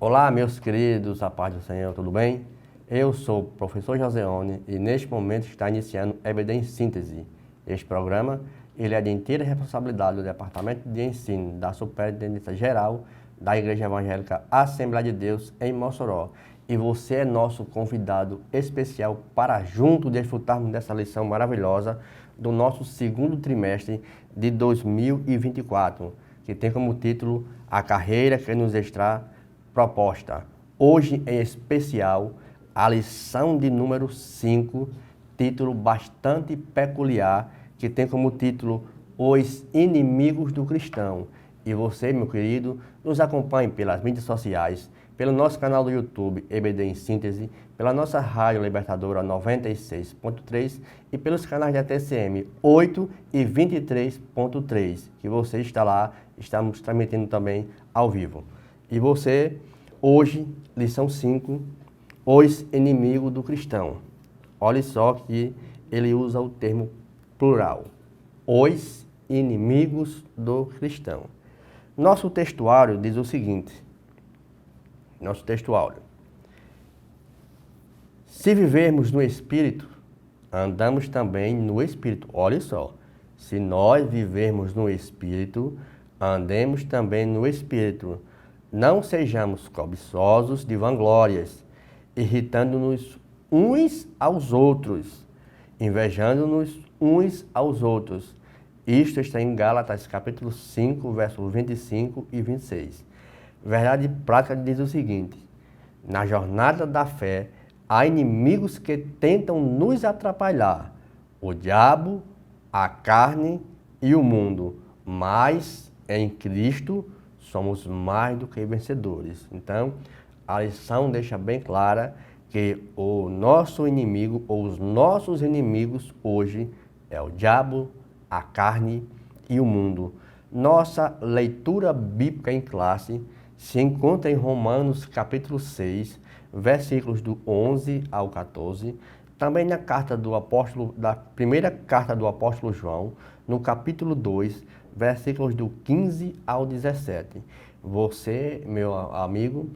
Olá, meus queridos, a paz do Senhor, tudo bem? Eu sou o professor Joseone e neste momento está iniciando EBD em Síntese. Este programa ele é de inteira responsabilidade do Departamento de Ensino da Superintendência Geral da Igreja Evangélica Assembleia de Deus em Mossoró. E você é nosso convidado especial para junto desfrutarmos dessa lição maravilhosa do nosso segundo trimestre de 2024, que tem como título A Carreira que nos está proposta. Hoje, em especial, a lição de número 5, título bastante peculiar, que tem como título Os Inimigos do Cristão. E você, meu querido, nos acompanhe pelas mídias sociais, pelo nosso canal do YouTube, EBD em Síntese, pela nossa Rádio Libertadora 96.3 e pelos canais da TCM 8 e 23.3, que você está lá, estamos transmitindo também ao vivo. E você, hoje, lição 5, os inimigos do cristão. Olha só que ele usa o termo plural, os inimigos do cristão. Nosso textuário diz o seguinte, se vivermos no Espírito, andamos também no Espírito. Olha só, se nós vivermos no Espírito, andemos também no Espírito. Não sejamos cobiçosos de vanglórias, irritando-nos uns aos outros, invejando-nos uns aos outros. Isto está em Gálatas capítulo 5, versos 25 e 26. Verdade prática diz o seguinte: na jornada da fé, há inimigos que tentam nos atrapalhar, o diabo, a carne e o mundo, mas em Cristo somos mais do que vencedores. Então, a lição deixa bem clara que o nosso inimigo, ou os nossos inimigos hoje, é o diabo, a carne e o mundo. Nossa leitura bíblica em classe se encontra em Romanos capítulo 6, versículos do 11 ao 14, também na primeira carta do apóstolo João, no capítulo 2, versículos do 15 ao 17. Você, meu amigo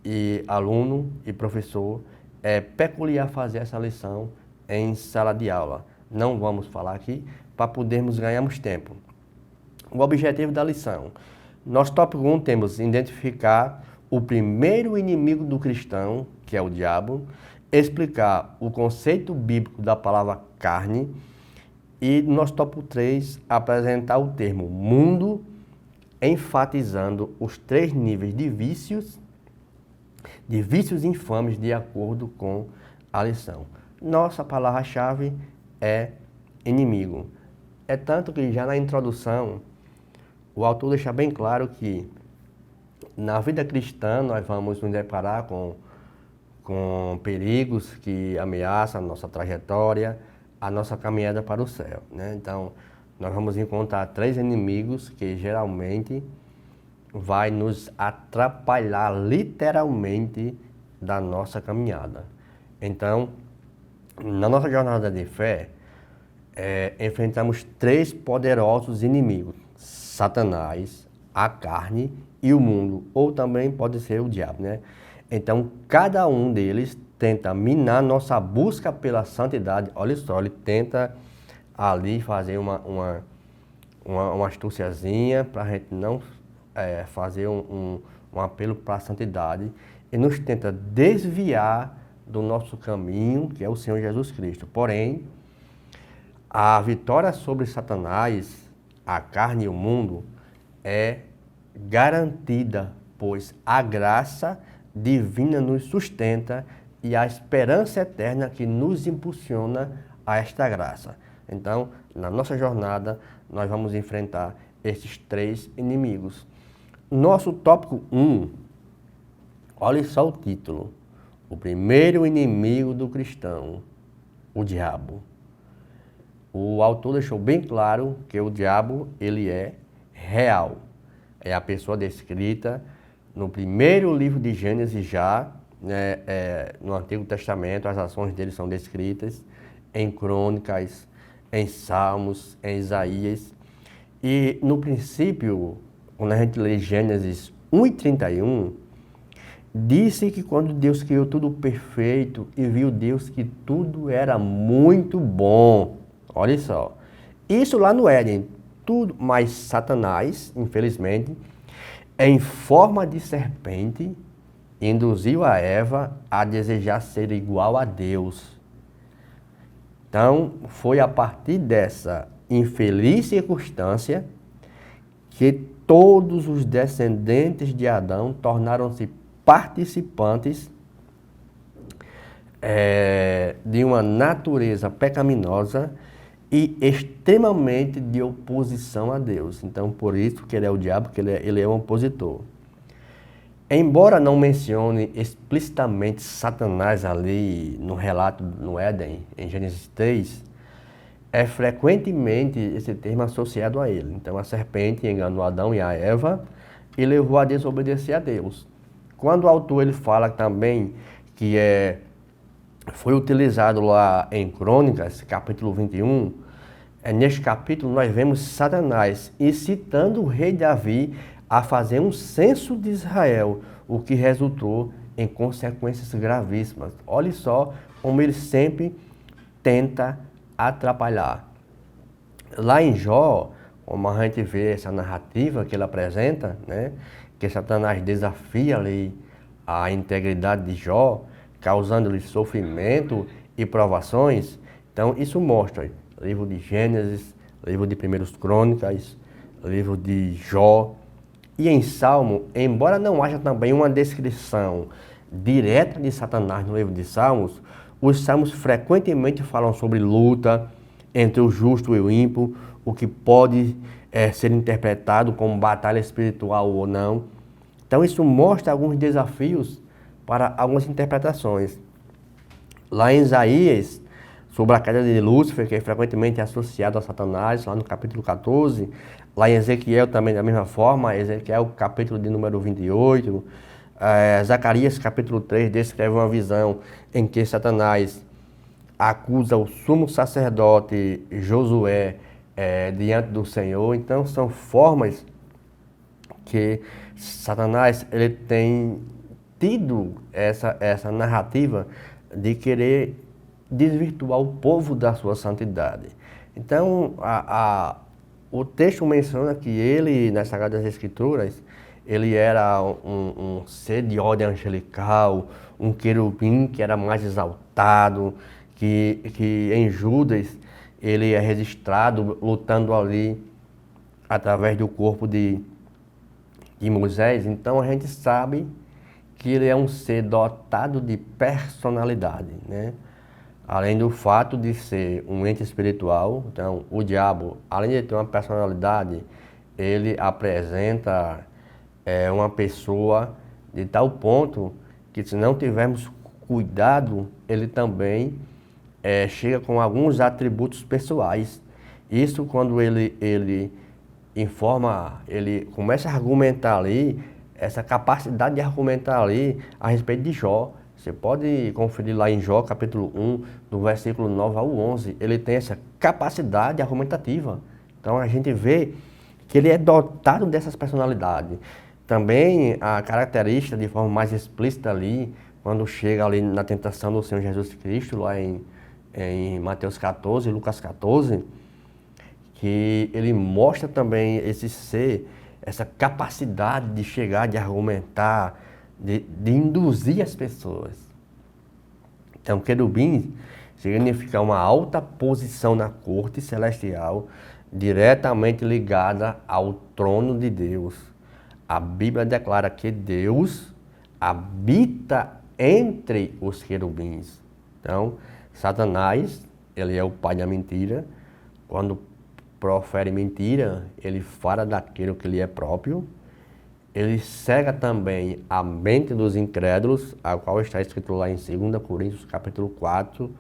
e aluno e professor, é peculiar fazer essa lição em sala de aula. Não vamos falar aqui para podermos ganharmos tempo. O objetivo da lição. Nosso tópico 1 temos identificar o primeiro inimigo do cristão, que é o diabo, explicar o conceito bíblico da palavra carne e no nosso tópico 3 apresentar o termo mundo, enfatizando os 3 níveis de vícios infames de acordo com a lição. Nossa palavra-chave é inimigo. É tanto que já na introdução o autor deixa bem claro que na vida cristã nós vamos nos deparar com perigos que ameaçam a nossa trajetória, a nossa caminhada para o céu, né? Então, nós vamos encontrar 3 inimigos que geralmente vai nos atrapalhar literalmente da nossa caminhada. Então, na nossa jornada de fé, enfrentamos 3 poderosos inimigos: Satanás, a carne e o mundo, ou também pode ser o diabo, né? Então, cada um deles tenta minar nossa busca pela santidade. Olha só, ele tenta ali fazer uma astúciazinha para a gente não fazer um apelo para a santidade, e nos tenta desviar do nosso caminho, que é o Senhor Jesus Cristo. Porém, a vitória sobre Satanás, a carne e o mundo, é garantida, pois a graça divina nos sustenta e a esperança eterna que nos impulsiona a esta graça. Então, na nossa jornada, nós vamos enfrentar esses 3 inimigos. Nosso tópico 1, olha só o título: o primeiro inimigo do cristão, o diabo. O autor deixou bem claro que o diabo, ele é real. É a pessoa descrita no primeiro livro de Gênesis já, né, no Antigo Testamento. As ações dele são descritas em Crônicas, em Salmos, em Isaías. E no princípio, quando a gente lê Gênesis 1 e 31, Disse que quando Deus criou tudo perfeito e viu Deus que tudo era muito bom. Olha só. Isso lá no Éden. Tudo, mas Satanás, infelizmente, em forma de serpente, induziu a Eva a desejar ser igual a Deus. Então, foi a partir dessa infeliz circunstância que todos os descendentes de Adão tornaram-se participantes de uma natureza pecaminosa e extremamente de oposição a Deus. Então, por isso que ele é o diabo, que ele é um opositor. Embora não mencione explicitamente Satanás ali no relato no Éden, em Gênesis 3, é frequentemente esse termo associado a ele. Então, a serpente enganou Adão e a Eva e levou a desobedecer a Deus. Quando o autor ele fala também que foi utilizado lá em Crônicas, capítulo 21, neste capítulo nós vemos Satanás incitando o rei Davi a fazer um censo de Israel, o que resultou em consequências gravíssimas. Olha só como ele sempre tenta atrapalhar. Lá em Jó, como a gente vê essa narrativa que ele apresenta, né, que Satanás desafia ali a integridade de Jó, causando-lhe sofrimento e provações. Então isso mostra livro de Gênesis, livro de 1 Crônicas, livro de Jó. E em Salmo, embora não haja também uma descrição direta de Satanás no livro de Salmos, os Salmos frequentemente falam sobre luta entre o justo e o ímpio, o que pode ser interpretado como batalha espiritual ou não. Então isso mostra alguns desafios para algumas interpretações. Lá em Isaías, sobre a queda de Lúcifer, que é frequentemente associado a Satanás, lá no capítulo 14, lá em Ezequiel também da mesma forma, Ezequiel capítulo de número 28, Zacarias capítulo 3 descreve uma visão em que Satanás acusa o sumo sacerdote Josué diante do Senhor. Então são formas que Satanás ele tem tido essa narrativa de querer desvirtuar o povo da sua santidade. Então, o texto menciona que ele, nas Sagradas Escrituras, ele era um ser de ordem angelical, um querubim que era mais exaltado, que em Judas ele é registrado lutando ali através do corpo de Moisés. Então a gente sabe que ele é um ser dotado de personalidade, né? Além do fato de ser um ente espiritual, então o diabo, além de ter uma personalidade, ele apresenta uma pessoa de tal ponto que, se não tivermos cuidado, ele também chega com alguns atributos pessoais. Isso quando ele informa, ele começa a argumentar ali, essa capacidade de argumentar ali a respeito de Jó. Você pode conferir lá em Jó, capítulo 1, do versículo 9 ao 11. Ele tem essa capacidade argumentativa. Então a gente vê que ele é dotado dessas personalidades. Também a característica de forma mais explícita ali, quando chega ali na tentação do Senhor Jesus Cristo, lá em Mateus 14, Lucas 14, que ele mostra também esse ser, essa capacidade de chegar, de argumentar, de induzir as pessoas. Então, querubim significa uma alta posição na corte celestial, diretamente ligada ao trono de Deus. A Bíblia declara que Deus habita entre os querubins. Então, Satanás, ele é o pai da mentira. Quando profere mentira, ele fala daquilo que lhe é próprio. Ele cega também a mente dos incrédulos, a qual está escrito lá em 2 Coríntios, capítulo 4,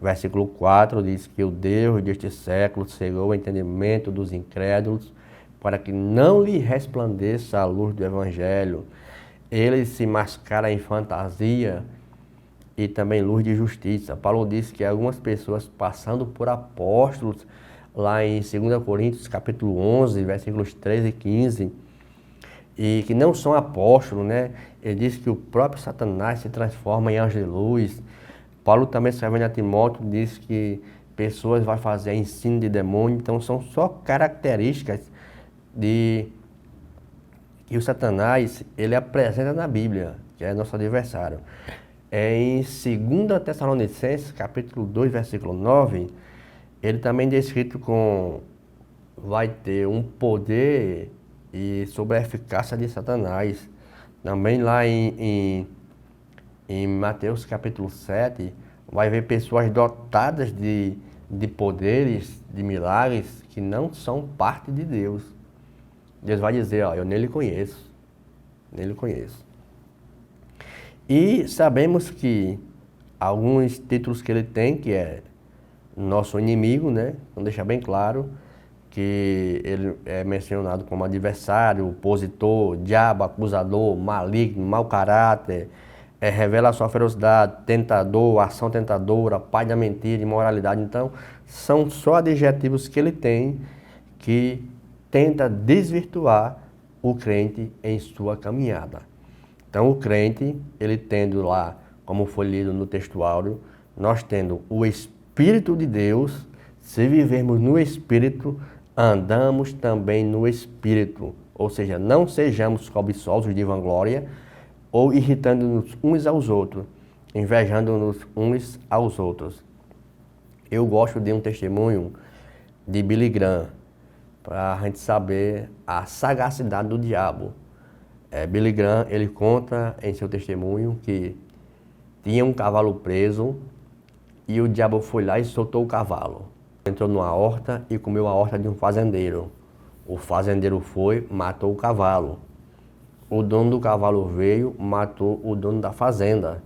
versículo 4, diz que o Deus deste século cegou o entendimento dos incrédulos, para que não lhe resplandeça a luz do Evangelho. Ele se mascara em fantasia e também luz de justiça. Paulo disse que algumas pessoas passando por apóstolos, lá em 2 Coríntios, capítulo 11, versículos 13 e 15, e que não são apóstolos, né? Ele diz que o próprio Satanás se transforma em anjo de luz. Paulo também escrevendo a Timóteo diz que pessoas vão fazer ensino de demônio. Então são só características de que o Satanás ele apresenta na Bíblia, que é nosso adversário. Em 2 Tessalonicenses, capítulo 2, versículo 9, ele também é descrito com vai ter um poder e sobre a eficácia de Satanás. Também lá em Mateus capítulo 7, vai ver pessoas dotadas de poderes, de milagres, que não são parte de Deus. Deus vai dizer, ó, eu nele conheço, nele conheço. E sabemos que alguns títulos que ele tem, que é nosso inimigo, né? Vamos deixar bem claro que ele é mencionado como adversário, opositor, diabo, acusador, maligno, mau caráter, revela a sua ferocidade, tentador, ação tentadora, pai da mentira, imoralidade. Então, são só adjetivos que ele tem que tenta desvirtuar o crente em sua caminhada. Então, o crente, ele tendo lá, como foi lido no textuário, nós tendo o Espírito de Deus, se vivermos no Espírito, andamos também no Espírito. Ou seja, não sejamos cobiçosos de vanglória ou irritando-nos uns aos outros, invejando-nos uns aos outros. Eu gosto de um testemunho de Billy Graham, para a gente saber a sagacidade do diabo. Billy Graham, ele conta em seu testemunho que tinha um cavalo preso e o diabo foi lá e soltou o cavalo. Entrou numa horta e comeu a horta de um fazendeiro. O fazendeiro foi, matou o cavalo. O dono do cavalo veio, matou o dono da fazenda.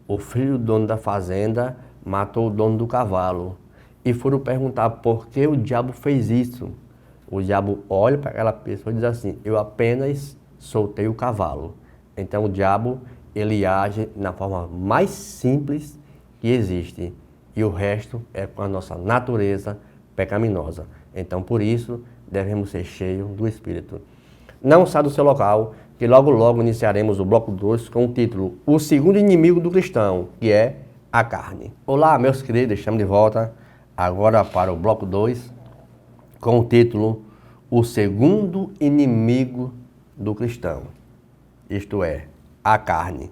O filho do dono da fazenda matou o dono do cavalo. E foram perguntar por que o diabo fez isso. O diabo olha para aquela pessoa e diz assim, eu apenas soltei o cavalo. Então o diabo, ele age na forma mais simples que existe. E o resto é com a nossa natureza pecaminosa. Então por isso devemos ser cheios do Espírito. Não saia do seu local, que logo logo iniciaremos o bloco 2 com o título O Segundo Inimigo do Cristão, que é a carne. Olá meus queridos, estamos de volta agora para o bloco 2 com o título O Segundo Inimigo do Cristão, isto é, a carne.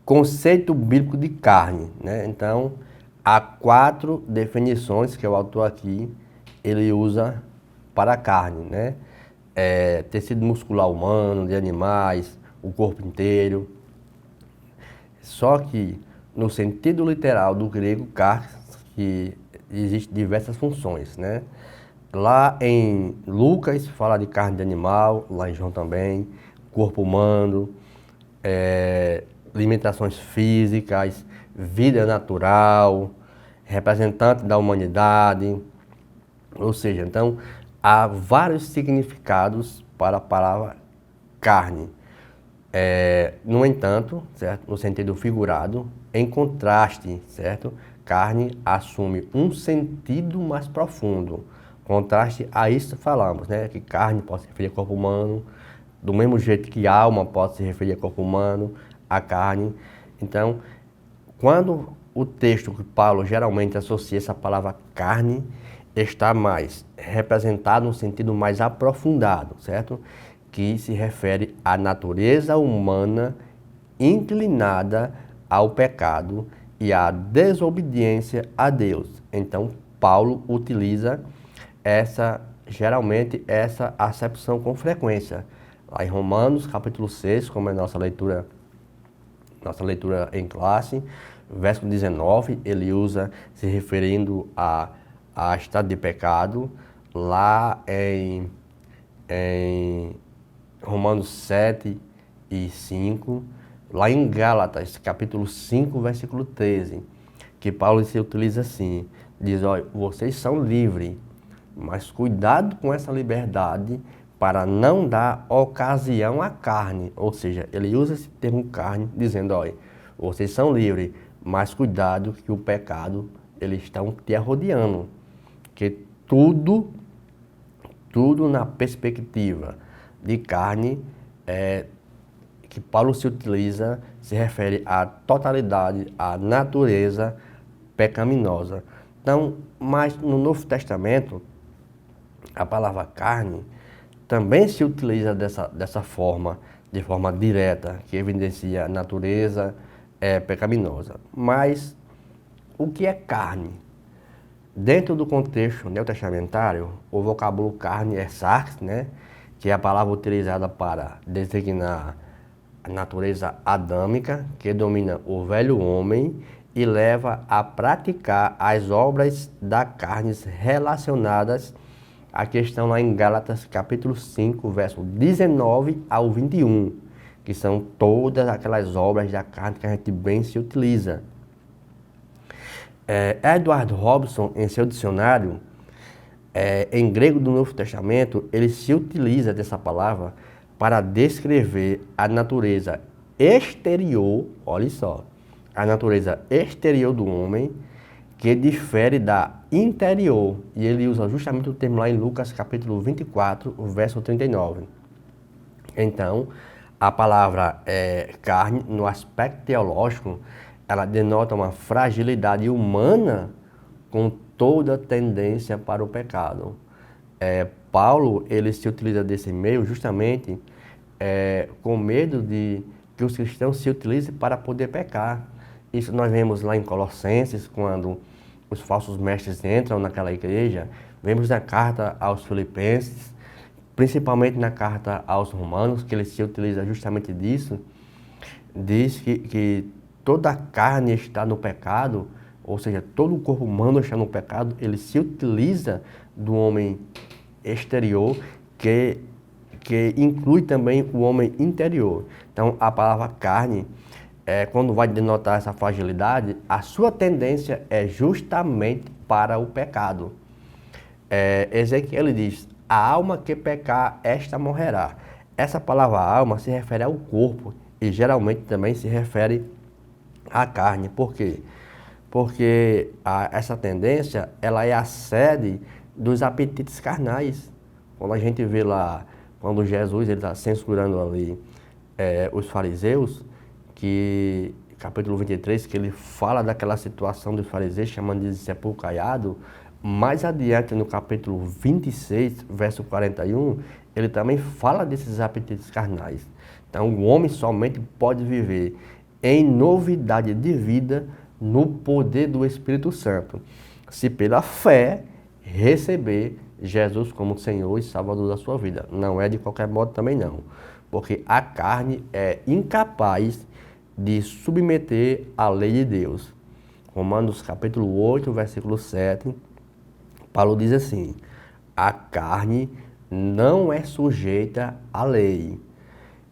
Conceito bíblico de carne, né? Então, há 4 definições que o autor aqui, ele usa para a carne, né? Tecido muscular humano, de animais, o corpo inteiro. Só que, no sentido literal do grego, carne, que existem diversas funções, né? Lá em Lucas fala de carne de animal, lá em João também, corpo humano, limitações físicas, vida natural, representante da humanidade. Ou seja, então, há vários significados para a palavra carne. No entanto, certo? No sentido figurado, em contraste, certo? Carne assume um sentido mais profundo. Contraste a isso falamos, né? Que carne pode se referir ao corpo humano, do mesmo jeito que alma pode se referir ao corpo humano, a carne. Então, quando o texto que Paulo geralmente associa essa palavra carne, está mais representado no sentido mais aprofundado, certo? Que se refere à natureza humana inclinada ao pecado e à desobediência a Deus. Então, Paulo utiliza geralmente essa acepção com frequência. Lá em Romanos, capítulo 6, como é nossa leitura em classe, verso 19, ele usa se referindo a estado de pecado. Lá em Romanos 7 e 5, lá em Gálatas, capítulo 5, versículo 13, que Paulo se utiliza assim, diz, olha, vocês são livres, mas cuidado com essa liberdade para não dar ocasião à carne. Ou seja, ele usa esse termo carne, dizendo, olha, vocês são livres, mas cuidado que o pecado, eles estão te rodeando. Que tudo na perspectiva de carne que Paulo se utiliza se refere à totalidade, à natureza pecaminosa. Então, mas no Novo Testamento, a palavra carne também se utiliza dessa forma, de forma direta, que evidencia a natureza pecaminosa. Mas o que é carne? Dentro do contexto neotestamentário, o vocábulo carne é sarx, né? Que é a palavra utilizada para designar a natureza adâmica, que domina o velho homem e leva a praticar as obras da carne relacionadas à questão lá em Gálatas capítulo 5, verso 19 ao 21, que são todas aquelas obras da carne que a gente bem se utiliza. Edward Robson, em seu dicionário, em grego do Novo Testamento, ele se utiliza dessa palavra para descrever a natureza exterior, olha só, a natureza exterior do homem, que difere da interior. E ele usa justamente o termo lá em Lucas capítulo 24, verso 39. Então, a palavra carne, no aspecto teológico, ela denota uma fragilidade humana com toda tendência para o pecado. Paulo, ele se utiliza desse meio justamente com medo de que os cristãos se utilizem para poder pecar. Isso nós vemos lá em Colossenses, quando os falsos mestres entram naquela igreja, vemos na carta aos Filipenses, principalmente na carta aos Romanos, que ele se utiliza justamente disso, diz que toda a carne está no pecado, ou seja, todo o corpo humano está no pecado. Ele se utiliza do homem exterior, que inclui também o homem interior. Então, a palavra carne, quando vai denotar essa fragilidade, a sua tendência é justamente para o pecado. Ezequiel diz: a alma que pecar, esta morrerá. Essa palavra alma se refere ao corpo e geralmente também se refere à carne. Por quê? Porque essa tendência, ela é a sede dos apetites carnais. Quando a gente vê lá, quando Jesus está censurando ali os fariseus, que capítulo 23, que ele fala daquela situação dos fariseus, chamando de sepulcro caiado. Mais adiante, no capítulo 26, verso 41, ele também fala desses apetites carnais. Então, o homem somente pode viver em novidade de vida no poder do Espírito Santo, se pela fé receber Jesus como Senhor e Salvador da sua vida. Não é de qualquer modo também não, porque a carne é incapaz de submeter à lei de Deus. Romanos capítulo 8, versículo 7, Paulo diz assim: a carne não é sujeita à lei,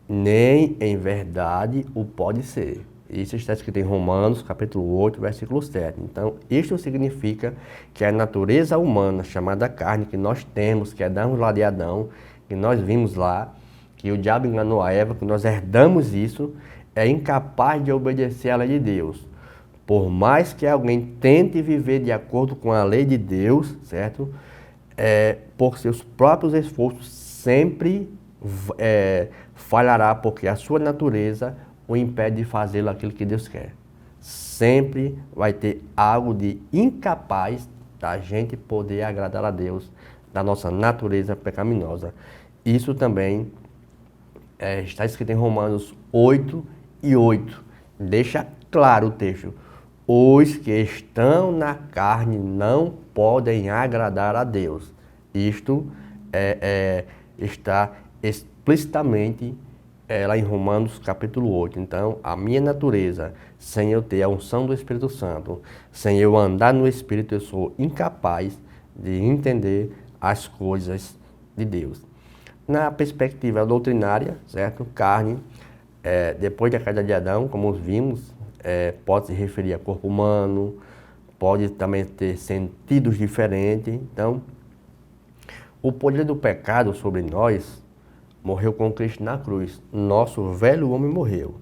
nem em verdade o pode ser. Isso está escrito em Romanos, capítulo 8, versículo 7. Então, isto significa que a natureza humana, chamada carne, que nós temos, que herdamos lá de Adão, que nós vimos lá, que o diabo enganou a Eva, que nós herdamos isso, é incapaz de obedecer à lei de Deus. Por mais que alguém tente viver de acordo com a lei de Deus, certo? Por seus próprios esforços, sempre falhará, porque a sua natureza o impede de fazer aquilo que Deus quer. Sempre vai ter algo de incapaz da gente poder agradar a Deus, da nossa natureza pecaminosa. Isso também está escrito em Romanos 8 e 8. Deixa claro o texto: os que estão na carne não podem agradar a Deus. Isto está explicitamente lá em Romanos capítulo 8. Então, a minha natureza, sem eu ter a unção do Espírito Santo, sem eu andar no Espírito, eu sou incapaz de entender as coisas de Deus. Na perspectiva doutrinária, certo? Carne, depois da queda de Adão, como vimos, pode se referir a corpo humano, pode também ter sentidos diferentes. Então, o poder do pecado sobre nós morreu com Cristo na cruz. Nosso velho homem morreu.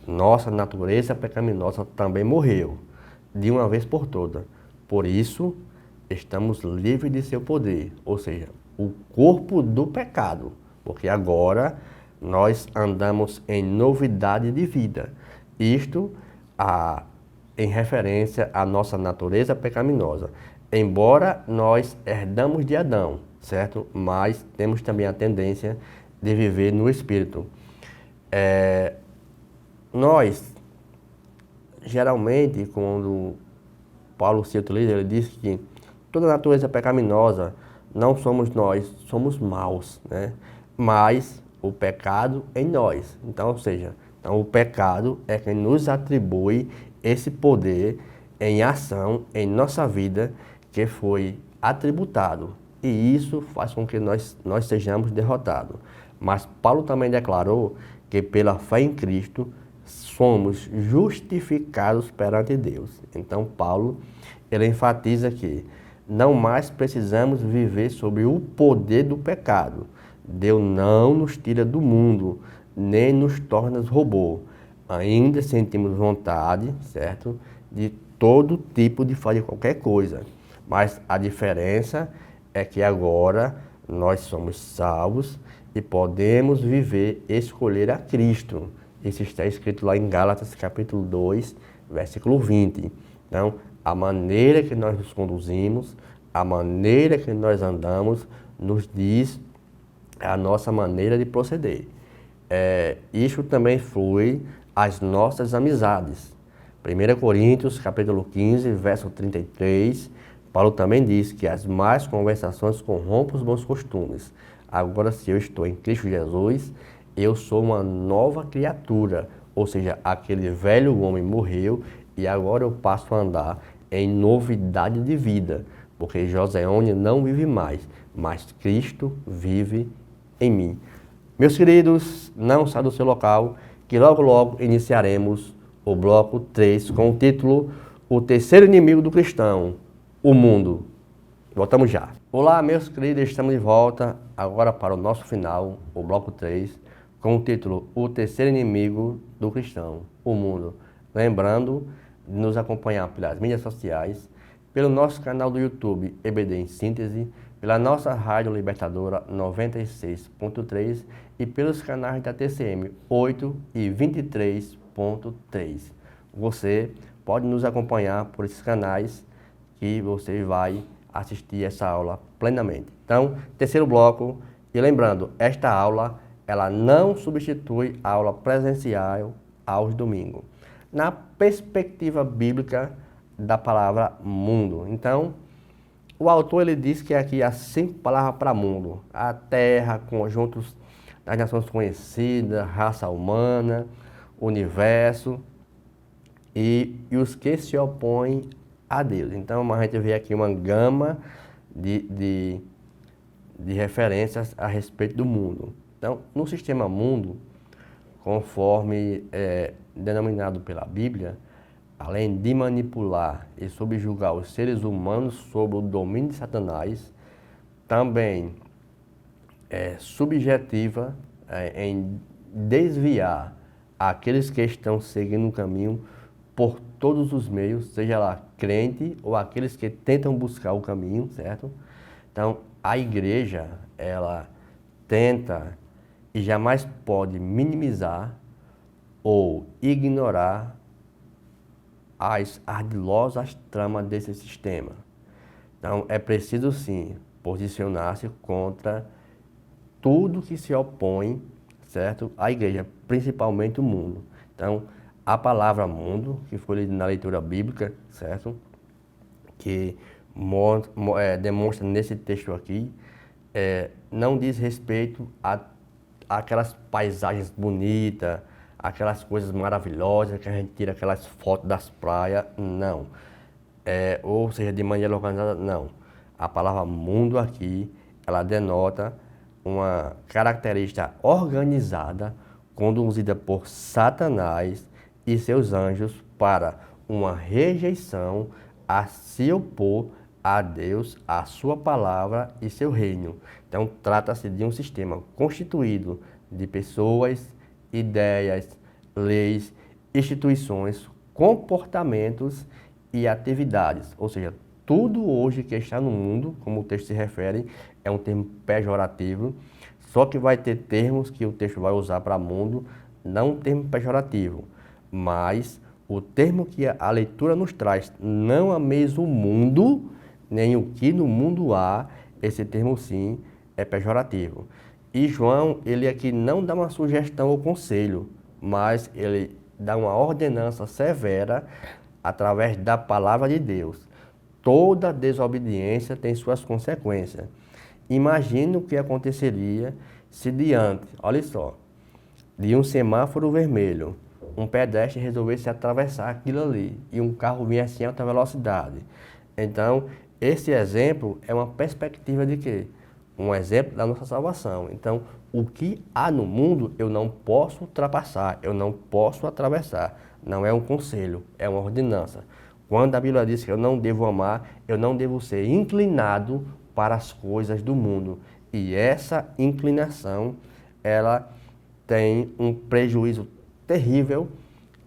Nossa natureza pecaminosa também morreu, de uma vez por todas. Por isso, estamos livres de seu poder. Ou seja, o corpo do pecado, porque agora nós andamos em novidade de vida. Isto em referência à nossa natureza pecaminosa. Embora nós herdamos de Adão, certo? Mas temos também a tendência de viver no Espírito. Nós, geralmente, quando Paulo se utiliza, ele diz que toda natureza pecaminosa não somos nós, somos maus, né? Mas o pecado em nós. Então, ou seja, o pecado é quem nos atribui esse poder em ação em nossa vida que foi atributado. E isso faz com que nós sejamos derrotados. Mas Paulo também declarou que pela fé em Cristo somos justificados perante Deus. Então Paulo, ele enfatiza que não mais precisamos viver sob o poder do pecado. Deus não nos tira do mundo, nem nos torna robô. Ainda sentimos vontade, certo? De todo tipo de fazer qualquer coisa. Mas a diferença é que agora nós somos salvos e podemos viver, escolher a Cristo. Isso está escrito lá em Gálatas capítulo 2, versículo 20. Então, a maneira que nós nos conduzimos, a maneira que nós andamos, nos diz a nossa maneira de proceder. Isso também flui às nossas amizades. 1 Coríntios capítulo 15, verso 33, Paulo também diz que as más conversações corrompem os bons costumes. Agora, se eu estou em Cristo Jesus, eu sou uma nova criatura, ou seja, aquele velho homem morreu e agora eu passo a andar em novidade de vida, porque Joseone não vive mais, mas Cristo vive em mim. Meus queridos, não saia do seu local, que logo logo iniciaremos o bloco 3 com o título O Terceiro Inimigo do Cristão, o Mundo. Voltamos já. Olá, meus queridos, estamos de volta agora para o nosso final, o bloco 3, com o título O Terceiro Inimigo do Cristão, o Mundo. Lembrando de nos acompanhar pelas mídias sociais, pelo nosso canal do YouTube EBD em Síntese, pela nossa Rádio Libertadora 96.3 e pelos canais da TCM 8 e 23.3. Você pode nos acompanhar por esses canais que você vai assistir essa aula plenamente. Então, terceiro bloco, e lembrando, esta aula, ela não substitui a aula presencial aos domingos, na perspectiva bíblica da palavra mundo. Então, o autor ele diz que aqui há 5 palavras para mundo: a terra, conjuntos das nações conhecidas, raça humana, universo e os que se opõem a Deus. Então a gente vê aqui uma gama de referências a respeito do mundo. Então, no sistema mundo, conforme denominado pela Bíblia, além de manipular e subjugar os seres humanos sob o domínio de Satanás, também é subjetiva em desviar aqueles que estão seguindo o caminho por todos os meios, seja lá crente ou aqueles que tentam buscar o caminho, certo? Então, a igreja, ela tenta e jamais pode minimizar ou ignorar as ardilosas tramas desse sistema. Então, é preciso sim posicionar-se contra tudo que se opõe, certo, à igreja, principalmente o mundo. Então, a palavra mundo, que foi lida na leitura bíblica, certo, que demonstra nesse texto aqui, não diz respeito àquelas paisagens bonitas, aquelas coisas maravilhosas que a gente tira aquelas fotos das praias, não. Ou seja, de maneira organizada, não. A palavra mundo aqui, ela denota uma característica organizada, conduzida por Satanás e seus anjos para uma rejeição a se opor a Deus, a sua palavra e seu reino. Então, trata-se de um sistema constituído de pessoas, ideias, leis, instituições, comportamentos e atividades. Ou seja, tudo hoje que está no mundo, como o texto se refere, é um termo pejorativo, Só que vai ter termos que o texto vai usar para mundo, não um termo pejorativo, mas o termo que a leitura nos traz, não ameis o mundo, nem o que no mundo há, esse termo sim é pejorativo. E João, ele aqui não dá uma sugestão ou conselho, mas ele dá uma ordenança severa através da palavra de Deus. Toda desobediência tem suas consequências. Imagine o que aconteceria se diante, olha só, de um semáforo vermelho, um pedestre resolvesse atravessar aquilo ali e um carro viesse em alta velocidade. Então, esse exemplo é uma perspectiva de quê? Um exemplo da nossa salvação. Então, o que há no mundo eu não posso ultrapassar, eu não posso atravessar. Não é um conselho, é uma ordenança. Quando a Bíblia diz que eu não devo amar, eu não devo ser inclinado para as coisas do mundo. E essa inclinação, ela tem um prejuízo terrível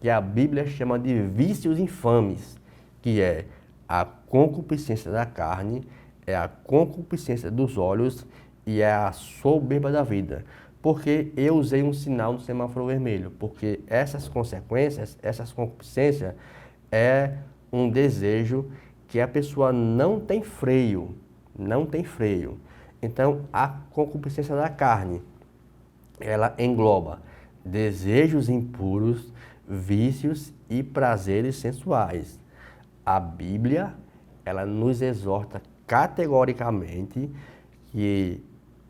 que a Bíblia chama de vícios infames, que é a concupiscência da carne, é a concupiscência dos olhos e é a soberba da vida. Porque eu usei um sinal no semáforo vermelho, porque essas consequências, essas concupiscências, é um desejo que a pessoa não tem freio, não tem freio. Então, a concupiscência da carne, ela engloba desejos impuros, vícios e prazeres sensuais. A Bíblia, ela nos exorta categoricamente que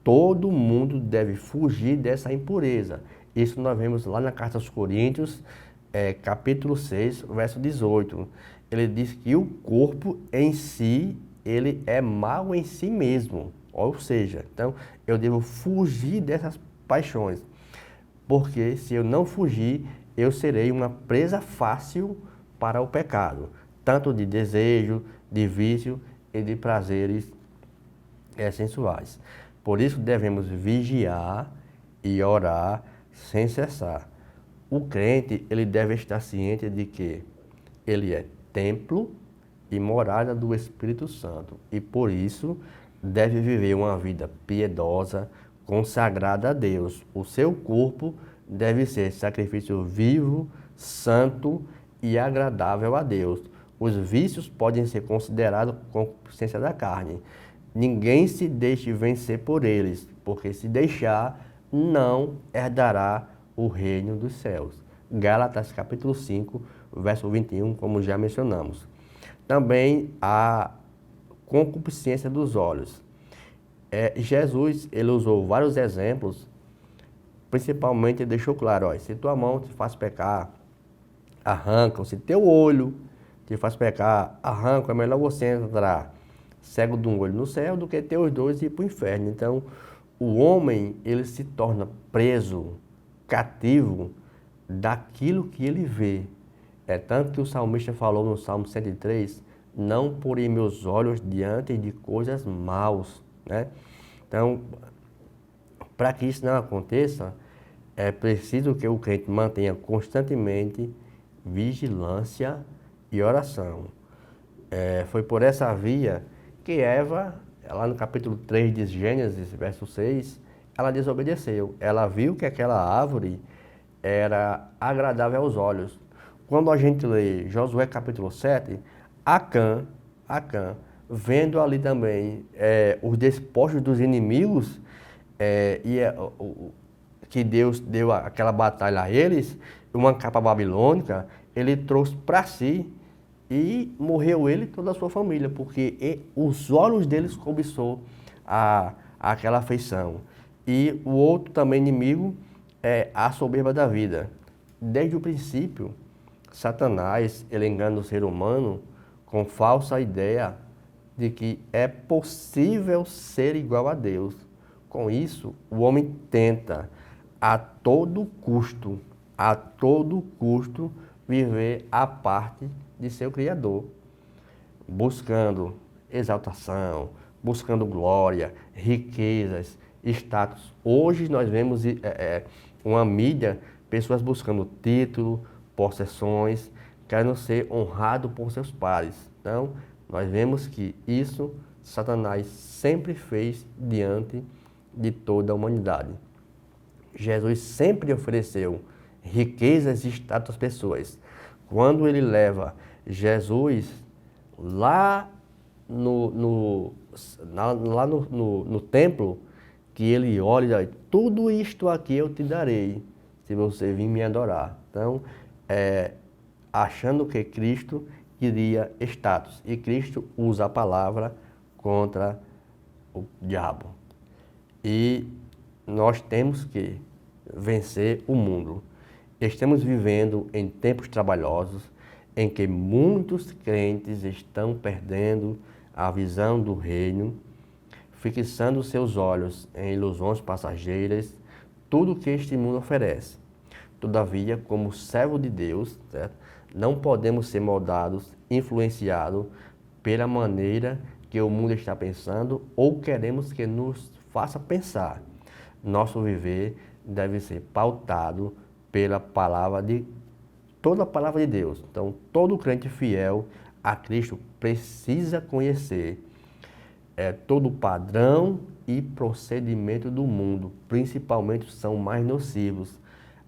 todo mundo deve fugir dessa impureza. Isso nós vemos lá na Carta aos Coríntios, capítulo 6, verso 18. Ele diz que o corpo em si, ele é mau em si mesmo. Ou seja, então eu devo fugir dessas paixões. Porque se eu não fugir, eu serei uma presa fácil para o pecado. Tanto de desejo, de vício e de prazeres sensuais. Por isso devemos vigiar e orar sem cessar. O crente, ele deve estar ciente de que ele é templo e morada do Espírito Santo. E por isso deve viver uma vida piedosa, consagrada a Deus. O seu corpo deve ser sacrifício vivo, santo e agradável a Deus. Os vícios podem ser considerados concupiscência da carne. Ninguém se deixe vencer por eles, porque se deixar, não herdará o reino dos céus. Gálatas capítulo 5, verso 21, como já mencionamos. Também a concupiscência dos olhos. Jesus, ele usou vários exemplos, principalmente ele deixou claro, ó, se tua mão te faz pecar, arranca. Se teu olho te faz pecar, arranca. É melhor você entrar cego de um olho no céu do que ter os dois e ir para o inferno. Então, o homem, ele se torna preso, cativo daquilo que ele vê. É tanto que o salmista falou no Salmo 103, não porei meus olhos diante de coisas maus, né? Então, para que isso não aconteça, é preciso que o crente mantenha constantemente vigilância e oração. Foi por essa via que Eva, lá no capítulo 3 de Gênesis, verso 6, ela desobedeceu. Ela viu que aquela árvore era agradável aos olhos. Quando a gente lê Josué capítulo 7, Acã, vendo ali também os despojos dos inimigos, que Deus deu aquela batalha a eles, uma capa babilônica, ele trouxe para si e morreu ele e toda a sua família, porque os olhos deles cobiçou aquela afeição. E o outro também inimigo é a soberba da vida. Desde o princípio, Satanás, ele engana o ser humano com falsa ideia de que é possível ser igual a Deus. Com isso, o homem tenta a todo custo, viver à parte de seu Criador, buscando exaltação, buscando glória, riquezas, status. Hoje nós vemos uma mídia, pessoas buscando título, possessões, querendo ser honrado por seus pares. Então, nós vemos que isso Satanás sempre fez diante de toda a humanidade. Jesus sempre ofereceu riquezas e status às pessoas. Quando ele leva Jesus lá no templo, que ele olha, tudo isto aqui eu te darei, se você vir me adorar. Então, achando que Cristo queria status, e Cristo usa a palavra contra o diabo. E nós temos que vencer o mundo. Estamos vivendo em tempos trabalhosos, em que muitos crentes estão perdendo a visão do reino, fixando seus olhos em ilusões passageiras, tudo que este mundo oferece. Todavia, como servo de Deus, certo? Não podemos ser moldados, influenciados pela maneira que o mundo está pensando ou queremos que nos faça pensar. Nosso viver deve ser pautado pela toda a palavra de Deus. Então, todo crente fiel a Cristo precisa conhecer todo o padrão e procedimento do mundo, principalmente são mais nocivos,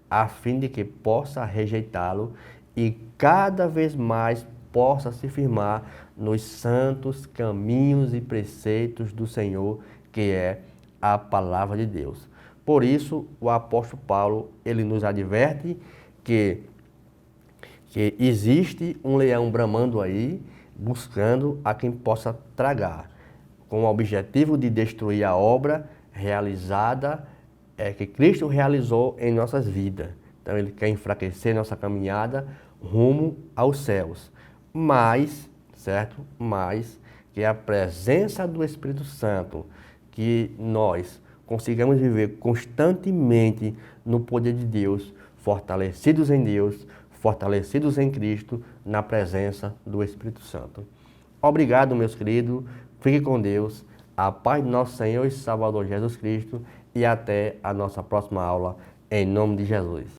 a fim de que possa rejeitá-lo e cada vez mais possa se firmar nos santos caminhos e preceitos do Senhor, que é a palavra de Deus. Por isso, o apóstolo Paulo, ele nos adverte que existe um leão bramando aí, buscando a quem possa tragar, com o objetivo de destruir a obra realizada, que Cristo realizou em nossas vidas. Então, ele quer enfraquecer nossa caminhada rumo aos céus. Mas, certo? Mas que a presença do Espírito Santo, que nós consigamos viver constantemente no poder de Deus, fortalecidos em Deus, fortalecidos em Cristo, na presença do Espírito Santo. Obrigado, meus queridos. Fique com Deus. A paz de nosso Senhor e Salvador Jesus Cristo. E até a nossa próxima aula, em nome de Jesus.